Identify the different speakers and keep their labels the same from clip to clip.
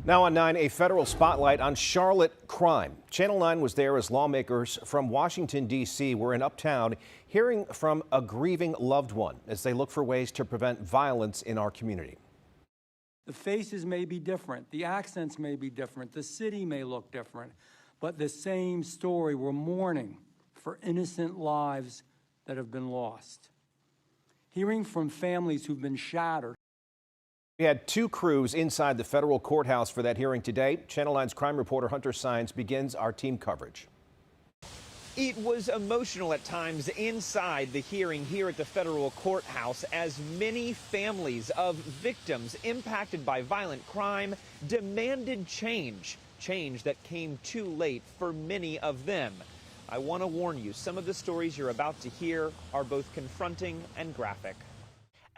Speaker 1: Now on 9, a federal spotlight on Charlotte crime. Channel 9 was there as lawmakers from Washington, D.C. were in Uptown hearing from a grieving loved one as they look for ways to prevent violence in our community.
Speaker 2: The faces may be different, the accents may be different, the city may look different, but the same story. We're mourning for innocent lives that have been lost. Hearing from families who've been shattered.
Speaker 1: We had 2 crews inside the federal courthouse for that hearing today. Channel 9's crime reporter Hunter Sines begins our team coverage.
Speaker 3: It was emotional at times inside the hearing here at the federal courthouse as many families of victims impacted by violent crime demanded change that came too late for many of them. I want to warn you, some of the stories you're about to hear are both confronting and graphic.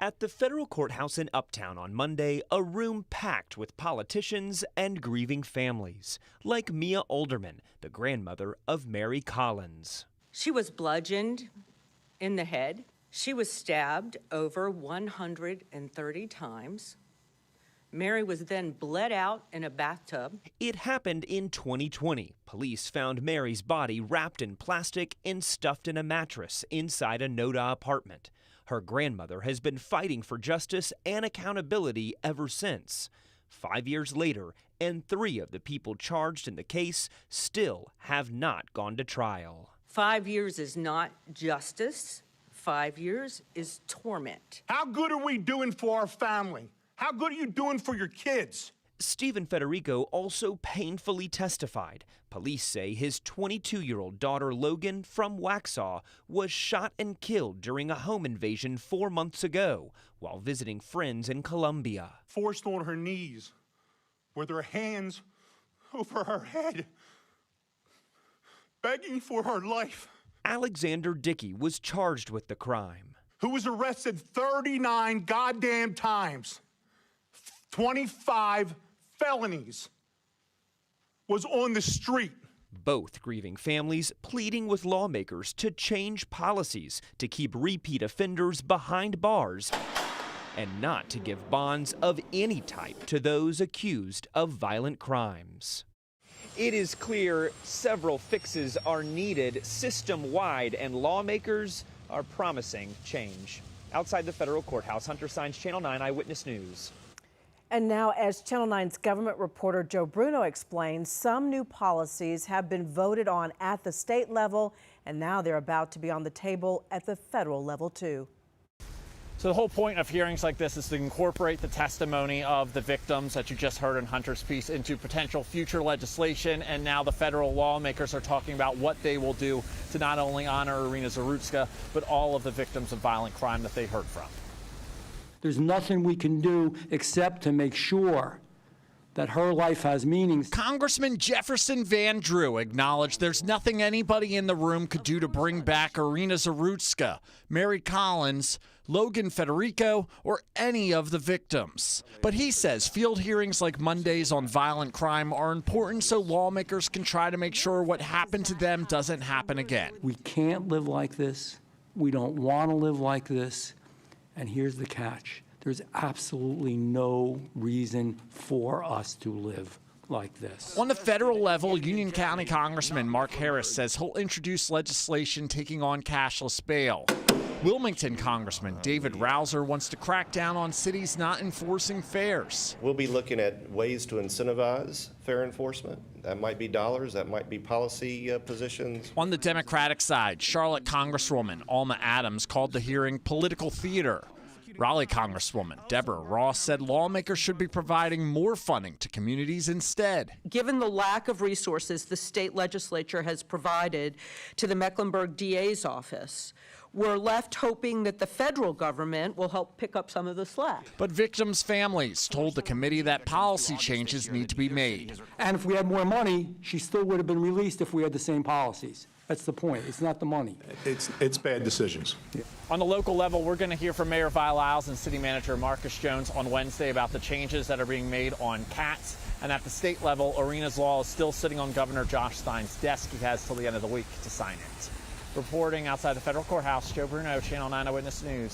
Speaker 3: At the federal courthouse in Uptown on Monday, a room packed with politicians and grieving families, like Mia Olderman, the grandmother of Mary Collins.
Speaker 4: She was bludgeoned in the head. She was stabbed over 130 times. Mary was then bled out in a bathtub.
Speaker 3: It happened in 2020. Police found Mary's body wrapped in plastic and stuffed in a mattress inside a NoDa apartment. Her grandmother has been fighting for justice and accountability ever since. 5 years later, and 3 of the people charged in the case still have not gone to trial.
Speaker 4: 5 years is not justice. 5 years is torment.
Speaker 5: How good are we doing for our family? How good are you doing for your kids?
Speaker 3: Stephen Federico also painfully testified. Police say his 22-year-old daughter Logan from Waxhaw was shot and killed during a home invasion 4 months ago while visiting friends in Colombia.
Speaker 5: Forced on her knees with her hands over her head, begging for her life.
Speaker 3: Alexander Dickey was charged with the crime.
Speaker 5: Who was arrested 39 goddamn times, 25 felonies, was on the street.
Speaker 3: Both grieving families pleading with lawmakers to change policies to keep repeat offenders behind bars and not to give bonds of any type to those accused of violent crimes. It is clear several fixes are needed system-wide, and lawmakers are promising change. Outside the federal courthouse, Hunter Sines, Channel 9 Eyewitness News.
Speaker 6: And now, as Channel 9's government reporter Joe Bruno explains, some new policies have been voted on at the state level, and now they're about to be on the table at the federal level, too.
Speaker 7: So the whole point of hearings like this is to incorporate the testimony of the victims that you just heard in Hunter's piece into potential future legislation. And now the federal lawmakers are talking about what they will do to not only honor Irina Zarutska, but all of the victims of violent crime that they heard from.
Speaker 2: There's nothing we can do except to make sure that her life has meaning.
Speaker 8: Congressman Jefferson Van Drew acknowledged there's nothing anybody in the room could do to bring back Irina Zarutska, Mary Collins, Logan Federico, or any of the victims. But he says field hearings like Monday's on violent crime are important so lawmakers can try to make sure what happened to them doesn't happen again.
Speaker 2: We can't live like this. We don't want to live like this. And here's the catch. There's absolutely no reason for us to live like this.
Speaker 8: On the federal level, Union County Congressman Mark Harris says he'll introduce legislation taking on cashless bail. Wilmington Congressman David Rouser wants to crack down on cities not enforcing fares.
Speaker 9: We'll be looking at ways to incentivize fair enforcement. That might be dollars, that might be policy positions.
Speaker 8: On the Democratic side, Charlotte Congresswoman Alma Adams called the hearing political theater. Raleigh Congresswoman Deborah Ross said lawmakers should be providing more funding to communities instead.
Speaker 4: Given the lack of resources the state legislature has provided to the Mecklenburg DA's office, we're left hoping that the federal government will help pick up some of the slack.
Speaker 8: But victims' families told the committee that policy changes need to be made.
Speaker 2: And if we had more money, she still would have been released if we had the same policies. That's the point. It's not the money.
Speaker 5: It's bad decisions.
Speaker 2: Yeah.
Speaker 7: On the local level, we're going to hear from Mayor Vi Lyles and City Manager Marcus Jones on Wednesday about the changes that are being made on cats. And at the state level, Irina's law is still sitting on Governor Josh Stein's desk. He has till the end of the week to sign it. Reporting outside the federal courthouse, Joe Bruno, Channel 9 Eyewitness News.